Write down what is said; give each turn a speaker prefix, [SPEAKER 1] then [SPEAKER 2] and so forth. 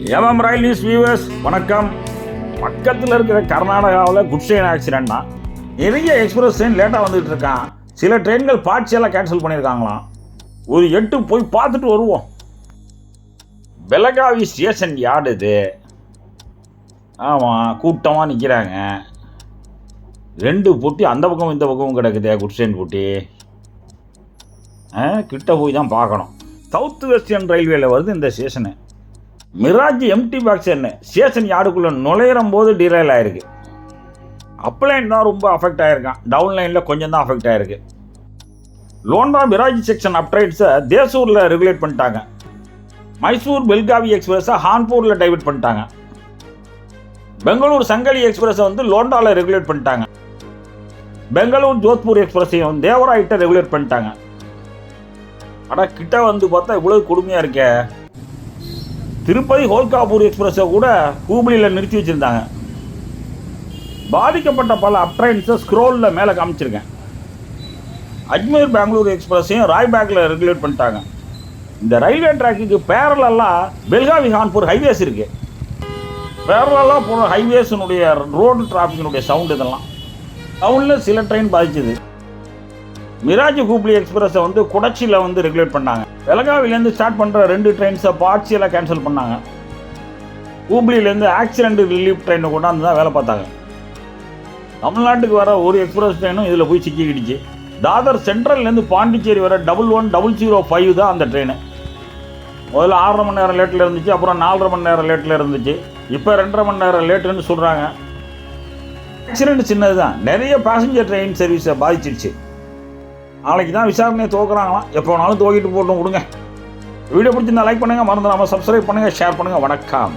[SPEAKER 1] MM ரயில் news viewers வணக்கம். பக்கத்தில் இருக்கிற கர்நாடகாவில் குட் ட்ரெயின் ஆக்சிடென்ட்னா நிறைய எக்ஸ்பிரஸ் ட்ரெயின் லேட்டாக வந்துகிட்டு இருக்கான். சில ட்ரெயின்கள் பார்ட்ஸெல்லாம் கேன்சல் பண்ணியிருக்காங்களாம். ஒரு 8 போய் பார்த்துட்டு வருவோம். பெலகாவி ஸ்டேஷன் யார்டு இது. ஆமாம், கூட்டமாக நிற்கிறாங்க. 2 பொட்டி அந்த பக்கம் இந்த பக்கமும் கிடக்குதே குட் ட்ரெயின் பொட்டி. கிட்ட போய் தான் பார்க்கணும். சவுத் வெஸ்டர்ன் ரயில்வேல வருது இந்த ஸ்டேஷனு. மிராஜ் எம்டி பாக்ஸ் என்ன ஸ்டேஷன் யார்டுக்குள்ளே நுழையிறம் போது டிரைல் ஆகிருக்கு. அப்லைன் தான் ரொம்ப அஃபெக்ட் ஆகிருக்கான். டவுன் லைனில் கொஞ்சம் தான் அஃபெக்ட் ஆகிருக்கு. லோண்டா மிராஜ் செக்ஷன் அப்ரைட்ஸை தேசூரில் ரெகுலேட் பண்ணிட்டாங்க. மைசூர் பெல்காவி எக்ஸ்பிரஸை ஹான்பூரில் டைவர்ட் பண்ணிட்டாங்க. பெங்களூர் சங்கலி எக்ஸ்பிரஸை லோண்டாவில் ரெகுலேட் பண்ணிட்டாங்க. பெங்களூர் ஜோத்பூர் எக்ஸ்பிரஸையும் தேவராயிட்ட ரெகுலேட் பண்ணிட்டாங்க. ஆனால் கிட்ட பார்த்தா இவ்வளோ கொடுமையாக இருக்கே. திருப்பதி ஹோல்காப்பூர் எக்ஸ்பிரஸை கூட ஹூப்ளியில் நிறுத்தி வச்சுருந்தாங்க. பாதிக்கப்பட்ட பல அப்ட்ரைன்ஸை ஸ்க்ரோலில் மேலே காமிச்சிருக்கேன். அஜ்மீர் பெங்களூர் எக்ஸ்பிரஸையும் ராய்பேக்கில் ரெகுலேட் பண்ணிட்டாங்க. இந்த ரயில்வே ட்ராக்குக்கு பேரலாக பெல்காவி ஹான்பூர் ஹைவேஸ் இருக்குது. பேரலாக போகிற ஹைவேஸினுடைய ரோடு டிராஃபிக்கினுடைய சவுண்டு இதெல்லாம் டவுனில் சில ட்ரெயின் பாதிச்சது. மிராஜ் ஹூப்ளி எக்ஸ்பிரஸை குடச்சியில் ரெகுலேட் பண்ணாங்க. பெலகாவிலேருந்து ஸ்டார்ட் பண்ணுற 2 ட்ரெயின்ஸை பார்ட்ஸியெல்லாம் கேன்சல் பண்ணாங்க. ஹூப்ளியிலேருந்து ஆக்சிடென்ட் ரிலீஃப் ட்ரெயினை கொண்டாந்து தான் வேலை பார்த்தாங்க. தமிழ்நாட்டுக்கு வர ஒரு எக்ஸ்பிரஸ் ட்ரெயினும் இதில் போய் சிக்கிக்கிடுச்சு. தாதர் சென்ட்ரல்லேருந்து பாண்டிச்சேரி வர 11005 தான் அந்த ட்ரெயின். முதல்ல 6.5 மணி நேரம் லேட்டில் இருந்துச்சு. அப்புறம் 4.5 மணி நேரம் லேட்டில் இருந்துச்சு. இப்போ 2.5 மணி நேரம் லேட்டுன்னு சொல்கிறாங்க. ஆக்சிடென்ட் சின்னது தான், நிறைய பேசஞ்சர் ட்ரெயின் சர்வீஸை பாதிச்சிடுச்சு. நாளைக்கு தான் விசாரணையை துவக்குறாங்களாம். எப்போ வேணாலும் துவக்கிட்டு போட்டோம் கொடுங்க. வீடியோ பிடிச்சிருந்தா லைக் பண்ணுங்கள், மறந்துடாமல் சப்ஸ்கிரைப் பண்ணுங்கள், ஷேர் பண்ணுங்கள். வணக்கம்.